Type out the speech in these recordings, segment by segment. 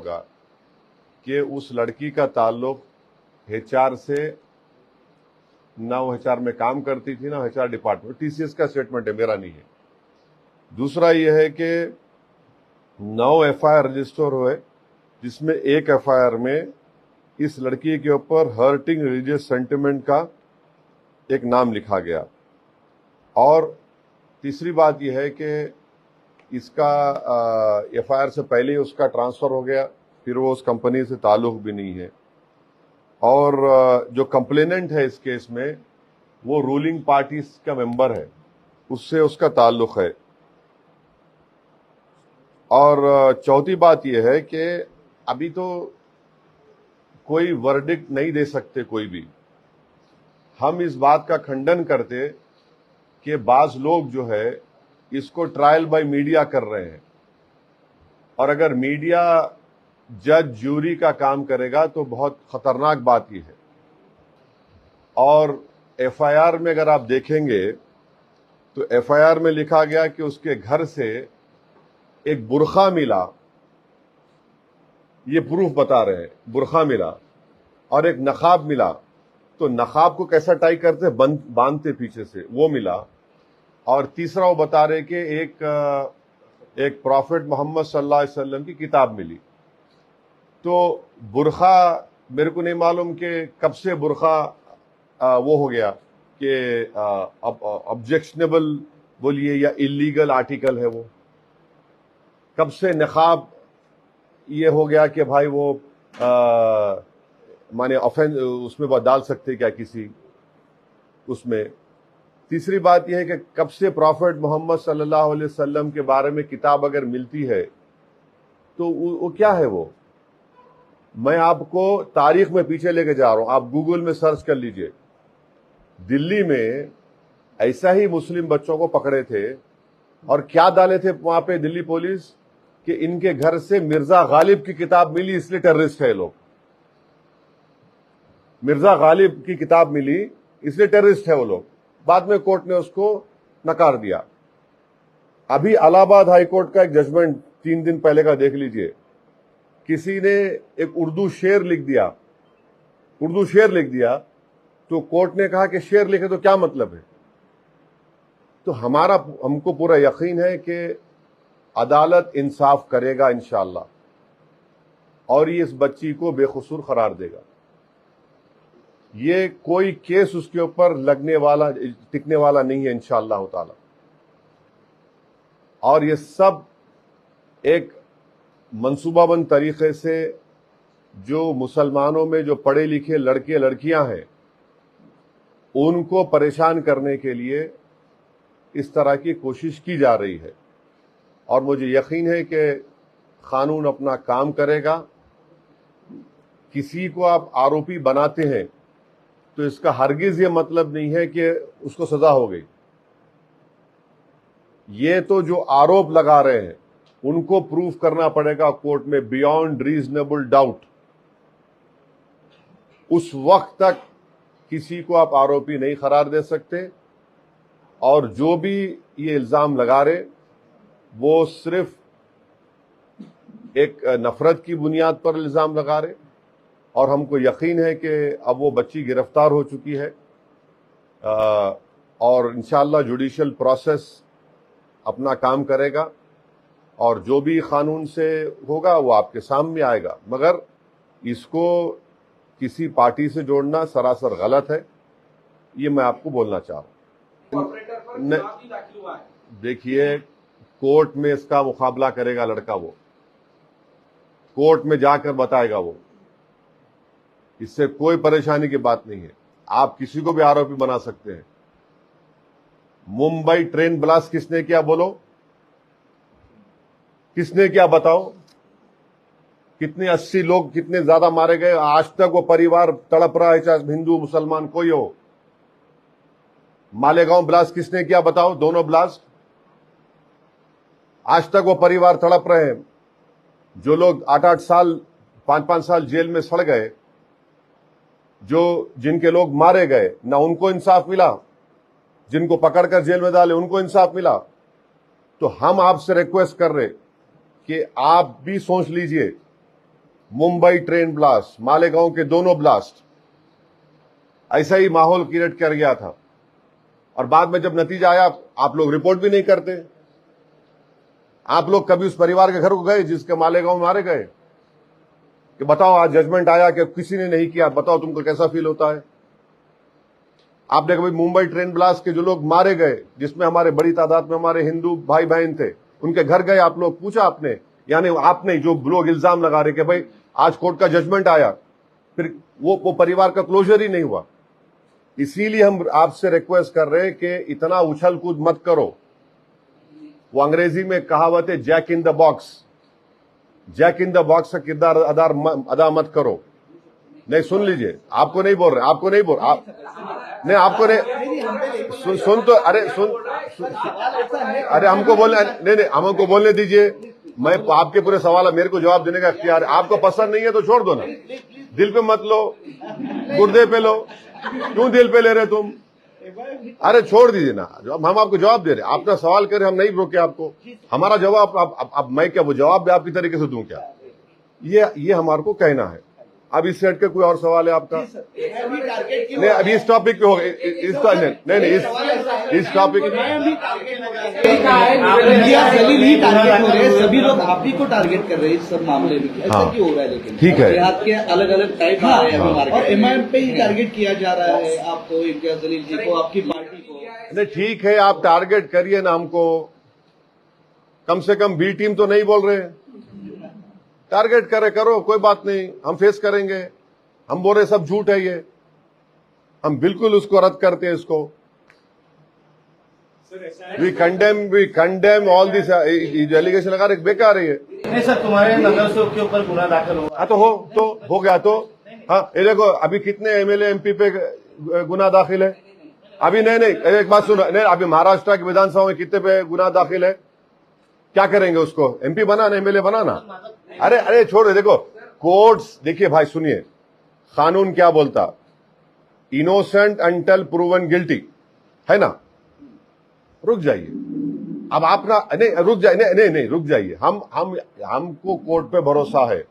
होगा कि उस लड़की का ताल्लुक एचआर से, ना वो एचआर में काम करती थी ना एचआर डिपार्टमेंट। टीसीएस का स्टेटमेंट है, मेरा नहीं है। दूसरा यह है कि 9 एफआईआर रजिस्टर हुए, जिसमें एक एफआईआर में इस लड़की के ऊपर हर्टिंग रिलीजियस सेंटिमेंट का एक नाम लिखा गया। और तीसरी बात यह है कि इसका एफआईआर से पहले ही उसका ट्रांसफर हो गया, फिर वो उस कंपनी से ताल्लुक भी नहीं है। और जो कंप्लेनेंट है इस केस में वो रूलिंग पार्टी का मेंबर है, उससे उसका ताल्लुक है। और चौथी बात यह है कि अभी तो कोई वर्डिक्ट नहीं दे सकते कोई भी। हम इस बात का खंडन करते कि बाज लोग जो है इसको ट्रायल बाय मीडिया कर रहे हैं, और अगर मीडिया जज ज्यूरी का काम करेगा तो बहुत खतरनाक बात ही है। और एफआईआर में अगर आप देखेंगे तो एफआईआर में लिखा गया कि उसके घर से एक बुरखा मिला, ये प्रूफ बता रहे हैं, बुरखा मिला, और एक नकाब मिला। तो नकाब को कैसा टाई करते, बांधते पीछे से, वो मिला। और तीसरा वो बता रहे कि एक प्रॉफिट मोहम्मद सल्लल्लाहु अलैहि वसल्लम की किताब मिली। तो बुरखा मेरे को नहीं मालूम कि कब से बुरखा वो हो गया कि ऑब्जेक्शनेबल बोलिए या इलीगल आर्टिकल है वो। कब से नकाब ये हो गया कि भाई वो माने ऑफेंस उसमें डाल सकते क्या किसी उसमें। तीसरी बात यह है कि कब से प्रॉफिट मोहम्मद सल्लल्लाहु अलैहि वसल्लम के बारे में किताब अगर मिलती है तो वो क्या है वो। मैं आपको तारीख में पीछे लेके जा रहा हूं, आप गूगल में सर्च कर लीजिए। दिल्ली में ऐसा ही मुस्लिम बच्चों को पकड़े थे, और क्या डाले थे वहां पे दिल्ली पुलिस कि इनके घर से मिर्जा गालिब की किताब मिली इसलिए टेररिस्ट है लोग। मिर्जा गालिब की किताब मिली इसलिए टेररिस्ट है वो लोग। बाद में कोर्ट ने उसको नकार दिया। अभी इलाहाबाद हाईकोर्ट का एक जजमेंट 3 दिन पहले का देख लीजिए। किसी ने एक उर्दू शेर लिख दिया तो कोर्ट ने कहा कि शेर लिखे तो क्या मतलब है। तो हमको पूरा यकीन है कि अदालत इंसाफ करेगा इंशाअल्लाह, और ये इस बच्ची को बेकसूर करार देगा। ये कोई केस उसके ऊपर टिकने वाला नहीं है इंशाअल्लाह ताला। और ये सब एक मंसूबाबंद तरीके से जो मुसलमानों में जो पढ़े लिखे लड़के लड़कियां हैं उनको परेशान करने के लिए इस तरह की कोशिश की जा रही है। और मुझे यकीन है कि कानून अपना काम करेगा। किसी को आप आरोपी बनाते हैं तो इसका हरगिज ये मतलब नहीं है कि उसको सजा हो गई। ये तो जो आरोप लगा रहे हैं उनको प्रूफ करना पड़ेगा कोर्ट में बियॉन्ड रीजनेबल डाउट। उस वक्त तक किसी को आप आरोपी नहीं करार दे सकते। और जो भी ये इल्जाम लगा रहे वो सिर्फ एक नफरत की बुनियाद पर इल्जाम लगा रहे। और हमको यकीन है कि अब वो बच्ची गिरफ्तार हो चुकी है, और इंशाअल्लाह जुडिशियल प्रोसेस अपना काम करेगा, और जो भी कानून से होगा वो आपके सामने आएगा। मगर इसको किसी पार्टी से जोड़ना सरासर गलत है, ये मैं आपको बोलना चाह रहा हूं। देखिए, कोर्ट में इसका मुकाबला करेगा लड़का, वो कोर्ट में जाकर बताएगा वो। इससे कोई परेशानी की बात नहीं है। आप किसी को भी आरोपी बना सकते हैं। मुंबई ट्रेन ब्लास्ट किसने किया बोलो, किसने किया बताओ। कितने 80 लोग कितने ज्यादा मारे गए, आज तक वो परिवार तड़प रहा है, चाहे हिंदू मुसलमान कोई हो। मालेगांव ब्लास्ट किसने किया बताओ, दोनों ब्लास्ट, आज तक वो परिवार तड़प रहे हैं। जो लोग 8-8 साल 5-5 साल जेल में सड़ गए, जिनके लोग मारे गए, ना उनको इंसाफ मिला, जिनको पकड़कर जेल में डाले उनको इंसाफ मिला। तो हम आपसे रिक्वेस्ट कर रहे कि आप भी सोच लीजिए मुंबई ट्रेन ब्लास्ट, मालेगांव के दोनों ब्लास्ट, ऐसा ही माहौल क्रिएट कर गया था। और बाद में जब नतीजा आया, आप लोग रिपोर्ट भी नहीं करते। आप लोग कभी उस परिवार के घर को गए जिसके मालेगांव में मारे गए, कि बताओ आज जजमेंट आया कि किसी ने नहीं किया, बताओ तुमको कैसा फील होता है? आपने कभी मुंबई ट्रेन ब्लास्ट के जो लोग मारे गए, जिसमें हमारे बड़ी तादाद में हमारे हिंदू भाई बहन थे, उनके घर गए आप लोग, पूछा आपने? यानी आपने जो लोग इल्जाम लगा रहे कि भाई आज कोर्ट का जजमेंट आया, फिर वो परिवार का क्लोजर ही नहीं हुआ। इसीलिए हम आपसे रिक्वेस्ट कर रहे हैं कि इतना उछल कूद मत करो। वो अंग्रेजी में कहावत है, jack in the box. Jack in the box का किरदार अदा मत करो। नहीं, सुन लीजिए, आपको नहीं बोल रहे, आपको नहीं बोल आप नहीं, आपको नहीं सुन तो अरे अरे हमको बोलने नहीं, हमको बोलने दीजिए। मैं आपके पूरे सवाल है, मेरे को जवाब देने का इख्तियार है। आपको पसंद नहीं है तो छोड़ दो ना, दिल पे मत लो, गुर्दे पे लो। क्यों दिल पे ले रहे तुम? अरे छोड़ दीजिए ना, हम आपको जवाब दे रहे हैं। आपका सवाल करे, हम नहीं रोके आपको। हमारा जवाब अब मैं क्या वो जवाब भी आपकी तरीके से दूं क्या? ये हमारे को कहना है। अब इस सेट के कोई और सवाल है आपका? नहीं, अभी इस टॉपिक पे होगा। इसका नहीं, इस टॉपिक सभी लोग आप ही को टारगेट कर रहे हैं इस सब मामले में, ऐसा क्यों हो रहा है? लेकिन ठीक है, देहात के अलग अलग टाइप आ रहे हैं और एमआईएम पे ही टारगेट किया जा रहा है आपको, इम्तियाज जलील जी को, आपकी पार्टी को। नहीं ठीक है, आप टारगेट करिए ना हमको, कम से कम बी टीम तो नहीं बोल रहे। टारगेट करो, कोई बात नहीं, हम फेस करेंगे। हम बोल रहे सब झूठ है, ये हम बिल्कुल उसको रद्द करते हैं। इसको we condemn all this allegation लगा रहे, बेकार है ये। नहीं सर, तुम्हारे नगर के ऊपर गुना दाखिल हुआ। हाँ तो हो गया तो। हाँ ये देखो, अभी कितने एमएलए एमपी पे गुना दाखिल है? अभी नहीं, एक बात सुनो, नहीं अभी महाराष्ट्र की विधानसभा में कितने पे गुना दाखिल है? क्या करेंगे उसको? एमपी बनाना, एमएलए बनाना? अरे छोड़, देखो कोर्ट्स, देखिए भाई सुनिए, कानून क्या बोलता, इनोसेंट अंटिल प्रूवन गिल्टी, है ना? रुक जाइए अब आप ना, नहीं रुक जाइए, नहीं रुक जाइए। हमको कोर्ट पे भरोसा है,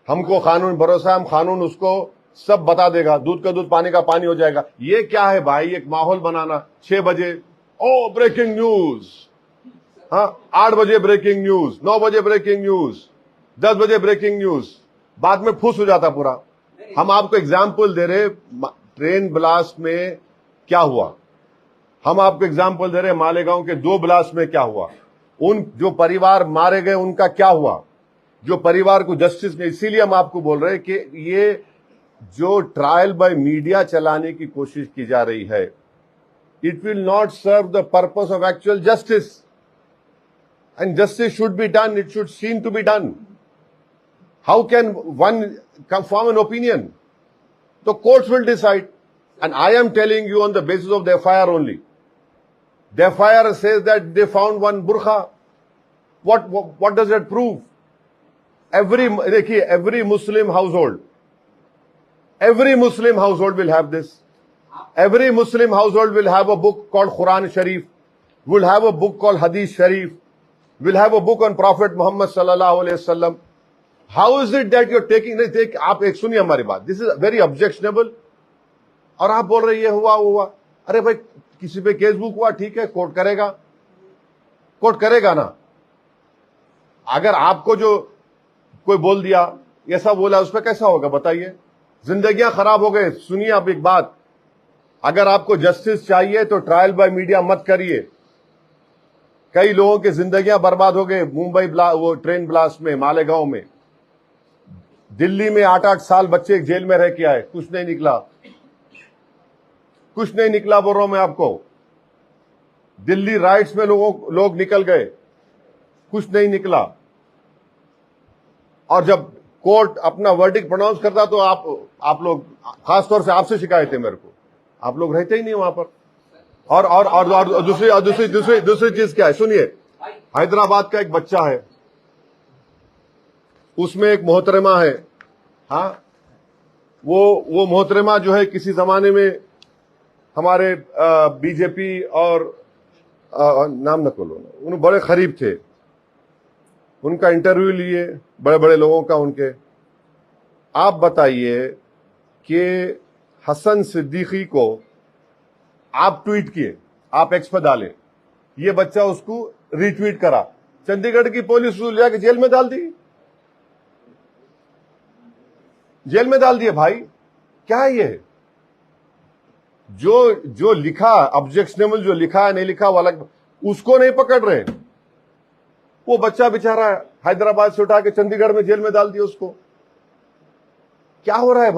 हमको कानून भरोसा है। हम कानून उसको सब बता देगा, दूध का दूध पानी का पानी हो जाएगा। ये क्या है भाई, एक माहौल बनाना। 6 बजे ओ ब्रेकिंग न्यूज, हाँ 8 बजे ब्रेकिंग न्यूज, 9 बजे ब्रेकिंग न्यूज, 10 बजे ब्रेकिंग न्यूज, बाद में फुस हो जाता पूरा। हम आपको एग्जाम्पल दे रहे, ट्रेन ब्लास्ट में क्या हुआ, हम आपको एग्जाम्पल दे रहे मालेगांव के 2 ब्लास्ट में क्या हुआ, उन जो परिवार मारे गए उनका क्या हुआ, जो परिवार को जस्टिस नहीं। इसीलिए हम आपको बोल रहे हैं कि ये जो ट्रायल बाय मीडिया चलाने की कोशिश की जा रही है, it will not serve the purpose of actual justice, and justice should be done, it should seen to be done. How can one form an opinion? तो courts will decide, and I am telling you on the basis of the FIR only. The FIR says that they found one burqa. What does that prove? देखिए, every Muslim household will have this. Every Muslim household will have a book called Quran Sharif, will have a book called Hadith Sharif, will have a book on Prophet Muhammad sallallahu alaihi wasallam. How is it that you're taking? आप एक सुनिए हमारी बात. This is very objectionable. और आप बोल रहे ये हुआ। अरे भाई, किसी पे केस बुक हुआ, ठीक है, कोर्ट करेगा ना। अगर आपको जो कोई बोल दिया, ऐसा बोला, उस पर कैसा होगा बताइए? जिंदगियां खराब हो गए। सुनिए आप एक बात, अगर आपको जस्टिस चाहिए तो ट्रायल बाय मीडिया मत करिए। कई लोगों की जिंदगियां बर्बाद हो गए मुंबई वो ट्रेन ब्लास्ट में, मालेगांव में। दिल्ली में 8-8 साल बच्चे जेल में रह के आए, कुछ नहीं निकला बोल रहा हूं मैं आपको। दिल्ली राइट्स में लोग निकल गए, कुछ नहीं निकला। और जब कोर्ट अपना वर्डिक्ट प्रोनाउंस करता तो आप लोग, खासतौर से आपसे शिकायत है मेरे को, आप लोग रहते ही नहीं वहां पर। और दूसरी चीज क्या है, सुनिए, हैदराबाद का एक बच्चा है, उसमें एक मोहतरमा है। हाँ, वो मोहतरमा जो है किसी जमाने में हमारे बीजेपी और नाम न खोलो, उन बड़े करीब थे। उनका इंटरव्यू लिए बड़े बड़े लोगों का, उनके आप बताइए कि हसन सिद्दीकी को आप ट्वीट किए, आप एक्स पे डाले, ये बच्चा उसको रीट्वीट करा, चंडीगढ़ की पुलिस उसको ले जाके जेल में डाल दी, जेल में डाल दिए। भाई क्या है ये? जो लिखा ऑब्जेक्शनेबल, जो लिखा है नहीं लिखा वाला, उसको नहीं पकड़ रहे। वो बच्चा बेचारा हैदराबाद से उठा के चंडीगढ़ में जेल में डाल दिया उसको। क्या हो रहा है?